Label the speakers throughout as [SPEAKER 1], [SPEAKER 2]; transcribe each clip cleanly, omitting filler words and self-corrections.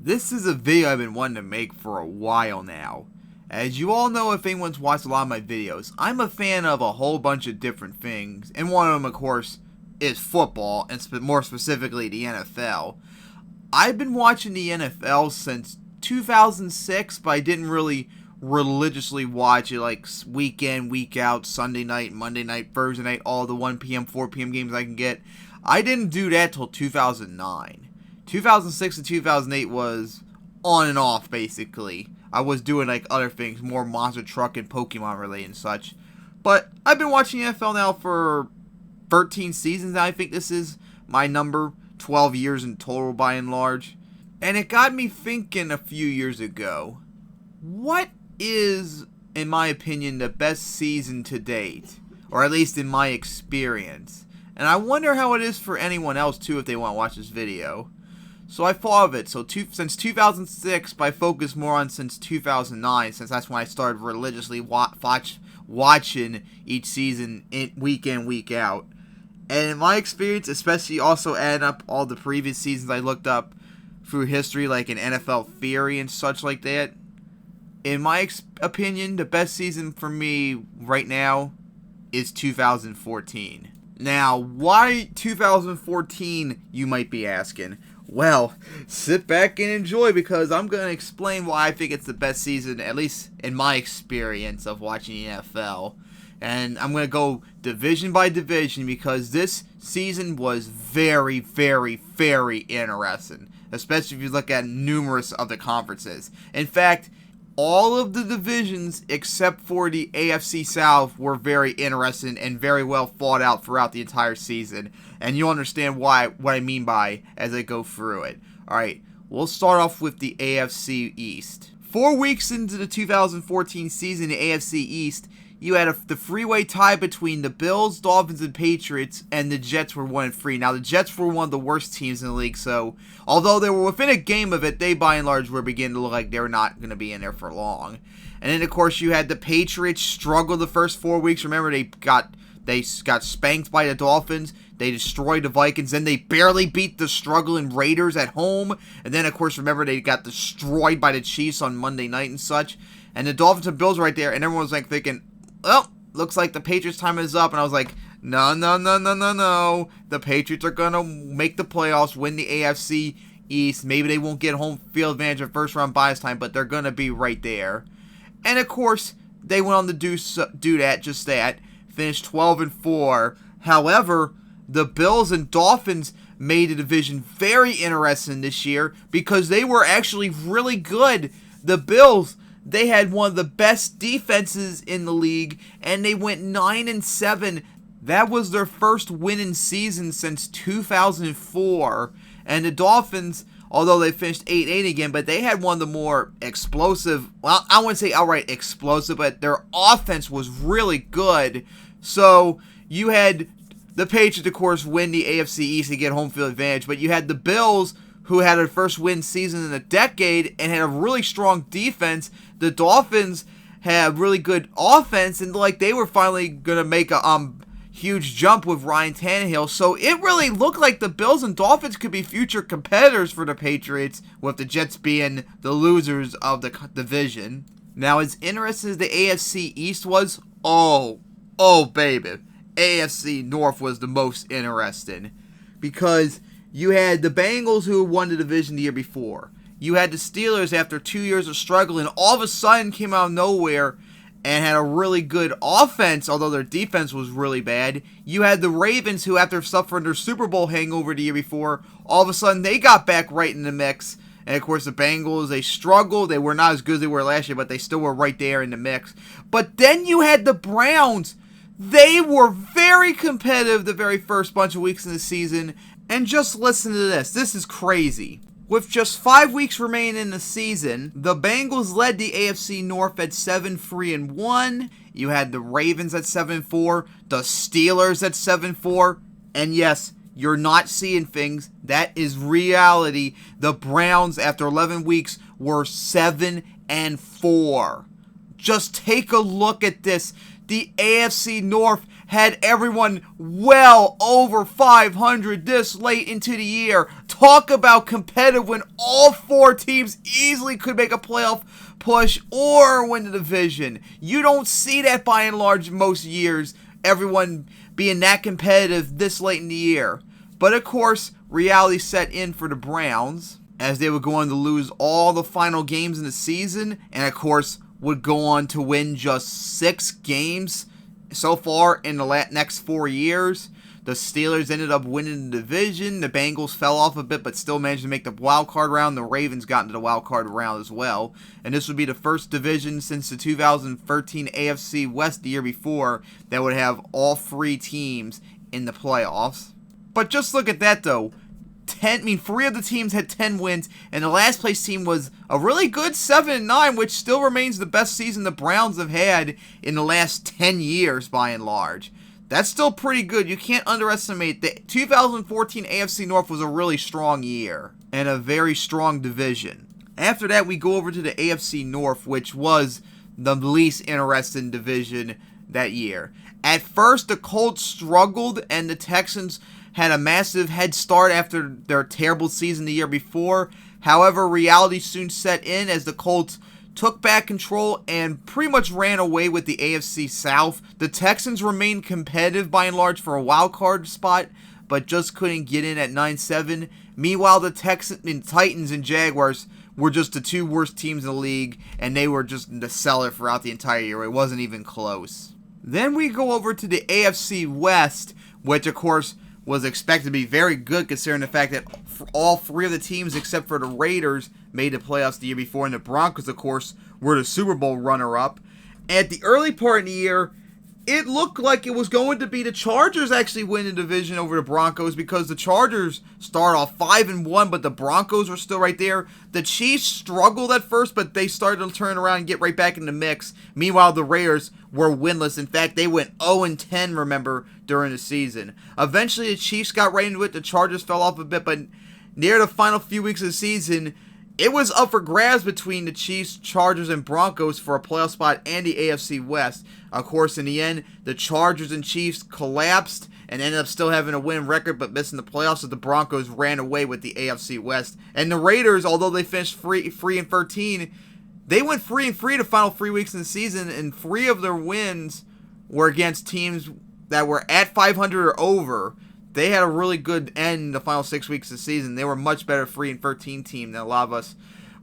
[SPEAKER 1] This is a video I've been wanting to make for a while now. As you all know, if anyone's watched a lot of my videos, I'm a fan of a whole bunch of different things, and one of them, of course, is football, and more specifically the NFL. I've been watching the NFL since 2006, but I didn't really religiously watch it like week in, week out, Sunday night, Monday night, Thursday night, all the 1 p.m., 4 p.m. games I can get. I didn't do that till 2009. 2006 and 2008 was on and off, basically. I was doing like other things, more Monster Truck and Pokemon related and such. But I've been watching the NFL now for 13 seasons now. I think this is my number. 12 years in total by and large. And it got me thinking a few years ago, what is, in my opinion, the best season to date? Or at least in my experience. And I wonder how it is for anyone else too if they want to watch this video. So I thought of it. So since 2006, but I focused more on since 2009, since that's when I started religiously watching each season week in, week out. And in my experience, especially also adding up all the previous seasons I looked up through history, like in NFL Theory and such like that, in my opinion, the best season for me right now is 2014. Now, why 2014, you might be asking? Well, sit back and enjoy, because I'm going to explain why I think it's the best season, at least in my experience of watching the NFL. And I'm going to go division by division, because this season was very, very, very interesting, especially if you look at numerous other conferences. In fact, all of the divisions except for the AFC South were very interesting and very well thought out throughout the entire season. And you'll understand what I mean by as I go through it. Alright, we'll start off with the AFC East. 4 weeks into the 2014 season, the AFC East, you had the three-way tie between the Bills, Dolphins, and Patriots, and the Jets were 1-3. Now, the Jets were one of the worst teams in the league, so although they were within a game of it, they by and large were beginning to look like they were not going to be in there for long. And then, of course, you had the Patriots struggle the first 4 weeks. Remember, they got spanked by the Dolphins. They destroyed the Vikings. Then they barely beat the struggling Raiders at home. And then, of course, remember, they got destroyed by the Chiefs on Monday night and such. And the Dolphins and Bills right there, and everyone was like thinking, well, looks like the Patriots' time is up. And I was like, no. The Patriots are going to make the playoffs, win the AFC East. Maybe they won't get home field advantage or first round bye this time, but they're going to be right there. And of course, they went on to do that. Finished 12-4. However, the Bills and Dolphins made the division very interesting this year because they were actually really good. The Bills, they had one of the best defenses in the league, and they went 9-7. That was their first winning season since 2004. And the Dolphins, although they finished 8-8 again, but they had one of the more explosive, well, I wouldn't say outright explosive, but their offense was really good. So you had the Patriots, of course, win the AFC East and get home field advantage, but you had the Bills, who had their first win season in a decade and had a really strong defense. The Dolphins had really good offense, and like they were finally going to make a huge jump with Ryan Tannehill. So it really looked like the Bills and Dolphins could be future competitors for the Patriots, with the Jets being the losers of the division. Now, as interesting as the AFC East was, oh baby, AFC North was the most interesting, because you had the Bengals, who won the division the year before. You had the Steelers, after 2 years of struggling, all of a sudden came out of nowhere and had a really good offense, although their defense was really bad. You had the Ravens, who, after suffering their Super Bowl hangover the year before, all of a sudden they got back right in the mix. And, of course, the Bengals, they struggled. They were not as good as they were last year, but they still were right there in the mix. But then you had the Browns. They were very competitive the very first bunch of weeks in the season. And just listen to this. This is crazy. With just 5 weeks remaining in the season, the Bengals led the AFC North at 7-3-1. You had the Ravens at 7-4, the Steelers at 7-4, and yes, you're not seeing things. That is reality. The Browns, after 11 weeks, were 7-4. Just take a look at this. The AFC North had everyone well over 500 this late into the year. Talk about competitive when all 4 teams easily could make a playoff push or win the division. You don't see that by and large most years, everyone being that competitive this late in the year. But of course, reality set in for the Browns, as they were going to lose all the final games in the season, and of course would go on to win just 6 games so far in the next 4 years. The Steelers ended up winning the division. The Bengals fell off a bit, but still managed to make the wild card round. The Ravens got into the wild card round as well. And this would be the first division since the 2013 AFC West the year before that would have all 3 teams in the playoffs. But just look at that though. 3 of the teams had 10 wins, and the last place team was a really good 7-9, which still remains the best season the Browns have had in the last 10 years by and large. That's still pretty good. You can't underestimate that 2014 AFC North was a really strong year and a very strong division. After that, we go over to the AFC North, which was the least interesting division that year. At first, the Colts struggled, and the Texans had a massive head start after their terrible season the year before. However, reality soon set in as the Colts took back control and pretty much ran away with the AFC South. The Texans remained competitive by and large for a wild card spot, but just couldn't get in at 9-7. Meanwhile, the Titans and Jaguars were just the 2 worst teams in the league, and they were just the cellar throughout the entire year. It wasn't even close. Then we go over to the AFC West, which of course was expected to be very good considering the fact that all 3 of the teams except for the Raiders made the playoffs the year before, and the Broncos, of course, were the Super Bowl runner-up. At the early part of the year, it looked like it was going to be the Chargers actually win the division over the Broncos, because the Chargers started off 5-1, but the Broncos were still right there. The Chiefs struggled at first, but they started to turn around and get right back in the mix. Meanwhile, the Raiders were winless. In fact, they went 0-10, remember, during the season. Eventually, the Chiefs got right into it. The Chargers fell off a bit, but near the final few weeks of the season, it was up for grabs between the Chiefs, Chargers, and Broncos for a playoff spot and the AFC West. Of course, in the end, the Chargers and Chiefs collapsed and ended up still having a win record but missing the playoffs, so the Broncos ran away with the AFC West. And the Raiders, although they finished 3-13, they went 3-3 the final 3 weeks in the season, and 3 of their wins were against teams that were at 500 or over. They had a really good end the final 6 weeks of the season. They were a much better 3-13 team than a lot of us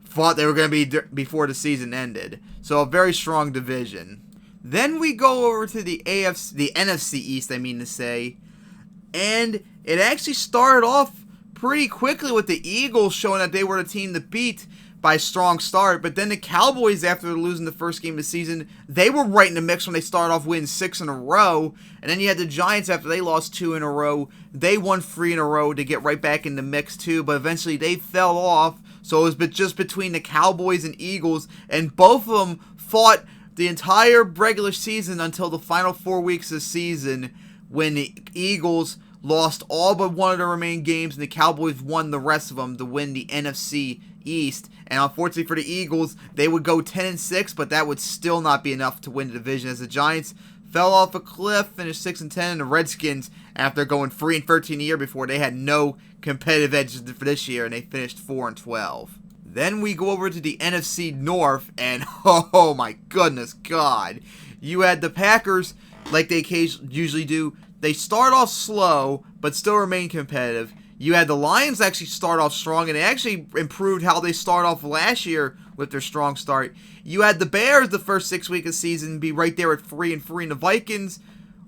[SPEAKER 1] thought they were going to be before the season ended. So a very strong division. Then we go over to the NFC East, I mean to say. And it actually started off pretty quickly with the Eagles showing that they were the team to beat by a strong start. But then the Cowboys, after losing the first game of the season, they were right in the mix when they started off winning 6 in a row. And then you had the Giants, after they lost 2 in a row, they won 3 in a row to get right back in the mix too. But eventually they fell off. So it was just between the Cowboys and Eagles, and both of them fought the entire regular season until the final 4 weeks of the season, when the Eagles lost all but one of the remaining games and the Cowboys won the rest of them to win the NFC East. And unfortunately for the Eagles, they would go 10-6, but that would still not be enough to win the division, as the Giants fell off a cliff, finished 6-10, and the Redskins, after going 3-13 a year before, they had no competitive edge for this year, and they finished 4-12. Then we go over to the NFC North, and oh my goodness God, you had the Packers, like they usually do. They start off slow, but still remain competitive. You had the Lions actually start off strong, and they actually improved how they started off last year with their strong start. You had the Bears the first 6 weeks of the season be right there at 3-3, and the Vikings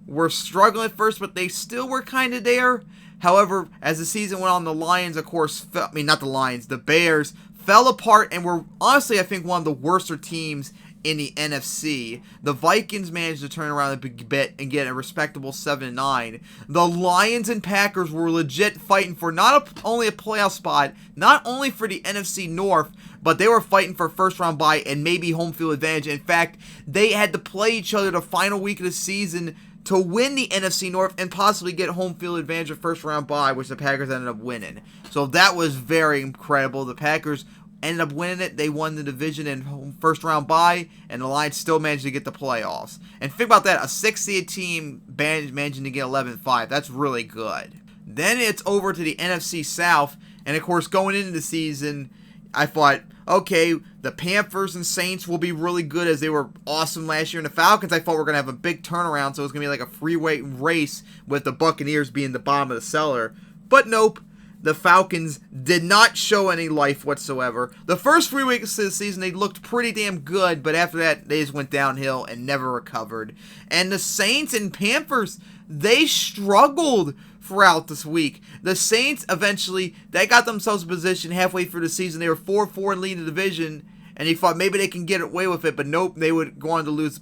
[SPEAKER 1] were struggling at first, but they still were kind of there. However, as the season went on, the Lions, of course, the Bears fell apart and were honestly, I think, one of the worser teams in the NFC. The Vikings managed to turn around a big bit and get a respectable 7-9. The Lions and Packers were legit fighting for not only a playoff spot, not only for the NFC North, but they were fighting for first round bye and maybe home field advantage. In fact, they had to play each other the final week of the season to win the NFC North and possibly get home field advantage of first round bye, which the Packers ended up winning. So that was very incredible. The Packers ended up winning it. They won the division in first round bye, and the Lions still managed to get the playoffs. And think about that, a 6-seed team managing to get 11-5. That's really good. Then it's over to the NFC South, and of course going into the season, I thought, okay, the Panthers and Saints will be really good as they were awesome last year. And the Falcons, I thought were going to have a big turnaround, so it was going to be like a freeway race with the Buccaneers being the bottom of the cellar. But nope, the Falcons did not show any life whatsoever. The first 3 weeks of the season, they looked pretty damn good, but after that, they just went downhill and never recovered. And the Saints and Panthers, they struggled throughout this week. The Saints eventually, they got themselves in position halfway through the season. They were 4-4 and leading the division, and they thought maybe they can get away with it, but nope, they would go on to lose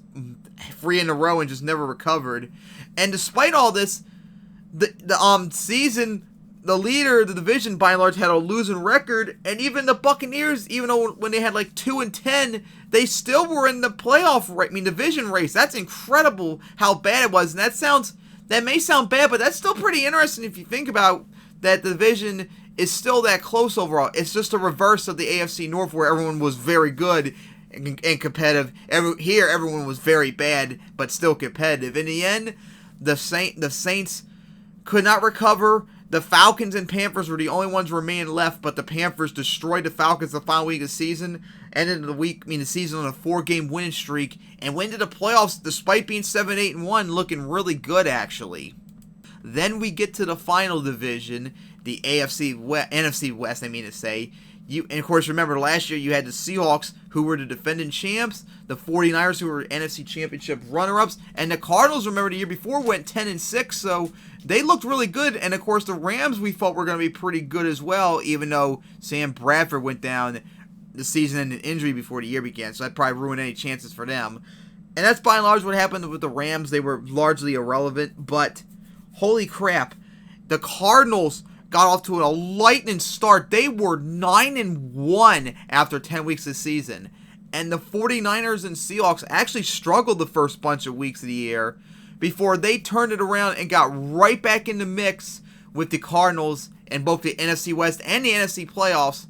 [SPEAKER 1] 3 in a row and just never recovered. And despite all this, the season, the leader of the division by and large had a losing record, and even the Buccaneers, even though when they had like 2-10, they still were in the division race. That's incredible how bad it was, and that may sound bad, but that's still pretty interesting if you think about that the division is still that close overall. It's just the reverse of the AFC North where everyone was very good and competitive. Here, everyone was very bad, but still competitive. In the end, the Saints could not recover. The Falcons and Panthers were the only ones remaining left, but the Panthers destroyed the Falcons the final week of the season, ended the season on a 4-game winning streak, and went into the playoffs despite being 7-8-1, looking really good actually. Then we get to the final division, the NFC West, and of course, remember last year you had the Seahawks, who were the defending champs, the 49ers, who were NFC Championship runner-ups, and the Cardinals, remember the year before, went 10-6, so they looked really good. And of course, the Rams we thought were going to be pretty good as well, even though Sam Bradford went down the season in an injury before the year began, so that probably ruined any chances for them. And that's by and large what happened with the Rams. They were largely irrelevant, but holy crap, the Cardinals got off to a lightning start. They were 9-1 after 10 weeks of the season. And the 49ers and Seahawks actually struggled the first bunch of weeks of the year before they turned it around and got right back in the mix with the Cardinals in both the NFC West and the NFC playoffs.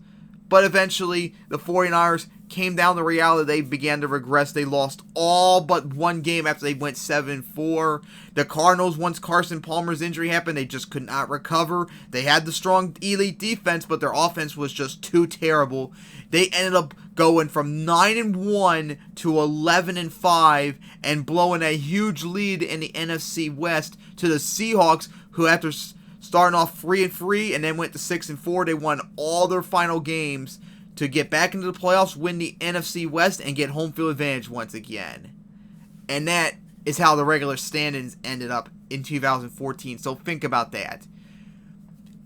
[SPEAKER 1] But eventually, the 49ers came down to reality. They began to regress. They lost all but one game after they went 7-4. The Cardinals, once Carson Palmer's injury happened, they just could not recover. They had the strong elite defense, but their offense was just too terrible. They ended up going from 9-1 to 11-5 and blowing a huge lead in the NFC West to the Seahawks, who after starting off 3-3 and then went to 6-4, they won all their final games to get back into the playoffs, win the NFC West, and get home field advantage once again. And that is how the regular standings ended up in 2014. So think about that.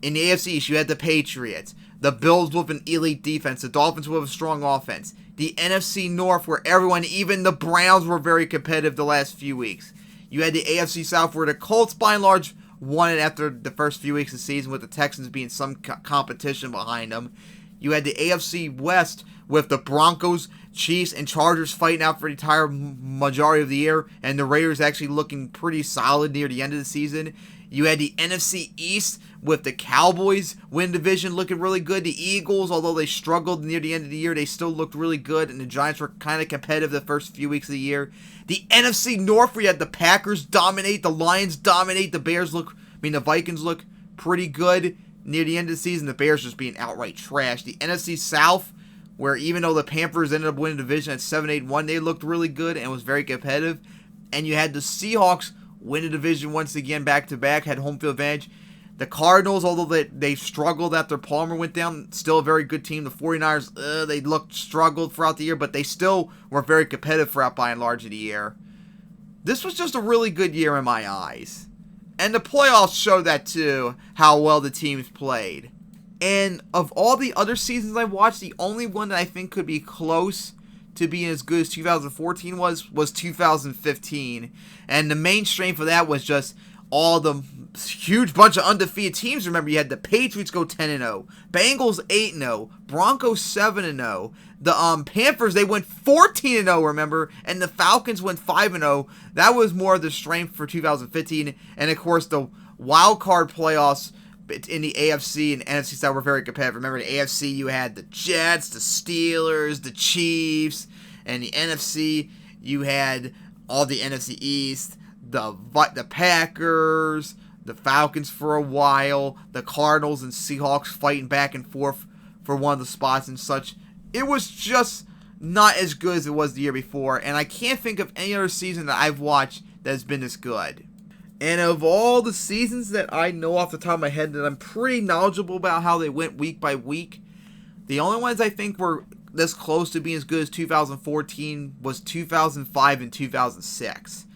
[SPEAKER 1] In the AFC East, you had the Patriots, the Bills with an elite defense, the Dolphins with a strong offense, the NFC North where everyone, even the Browns, were very competitive the last few weeks. You had the AFC South where the Colts, by and large, won it after the first few weeks of the season, with the Texans being some competition behind them. You had the AFC West with the Broncos, Chiefs, and Chargers fighting out for the entire majority of the year, and the Raiders actually looking pretty solid near the end of the season. You had the NFC East with the Cowboys win division looking really good. The Eagles, although they struggled near the end of the year, they still looked really good, and the Giants were kind of competitive the first few weeks of the year. The NFC North, where you had the Packers dominate, the Lions dominate, the Vikings look pretty good near the end of the season. The Bears just being outright trash. The NFC South, where even though the Panthers ended up winning the division at 7-8-1, they looked really good and was very competitive. And you had the Seahawks win the division once again back-to-back, had home field advantage. The Cardinals, although they struggled after Palmer went down, still a very good team. The 49ers, they struggled throughout the year, but they still were very competitive throughout by and large of the year. This was just a really good year in my eyes. And the playoffs show that too, how well the teams played. And of all the other seasons I watched, the only one that I think could be close to being as good as 2014 was 2015. And the main strength of that was just all the huge bunch of undefeated teams. Remember, you had the Patriots go 10-0, Bengals 8-0, Broncos 7-0. The Panthers, they went 14-0, remember, and the Falcons went 5-0. That was more of the strength for 2015. And of course, the wild card playoffs in the AFC and NFC side were very competitive. Remember, the AFC, you had the Jets, the Steelers, the Chiefs, and the NFC, you had all the NFC East, the Packers, the Falcons for a while, the Cardinals and Seahawks fighting back and forth for one of the spots and such. It was just not as good as it was the year before, and I can't think of any other season that I've watched that has been this good. And of all the seasons that I know off the top of my head that I'm pretty knowledgeable about how they went week by week, the only ones I think were this close to being as good as 2014 was 2005 and 2006.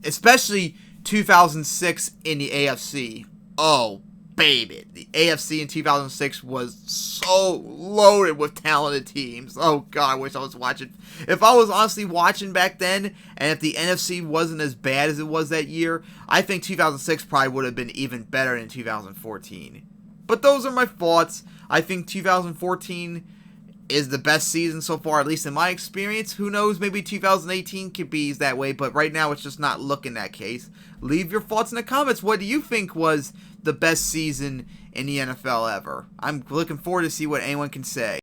[SPEAKER 1] Especially 2006 in the AFC. Oh, baby. The AFC in 2006 was so loaded with talented teams. Oh, God, I wish I was watching. If I was honestly watching back then, and if the NFC wasn't as bad as it was that year, I think 2006 probably would have been even better than 2014. But those are my thoughts. I think 2014 is the best season so far, at least in my experience. Who knows, maybe 2018 could be that way, but right now it's just not looking that case. Leave your thoughts in the comments. What do you think was the best season in the NFL ever? I'm looking forward to see what anyone can say.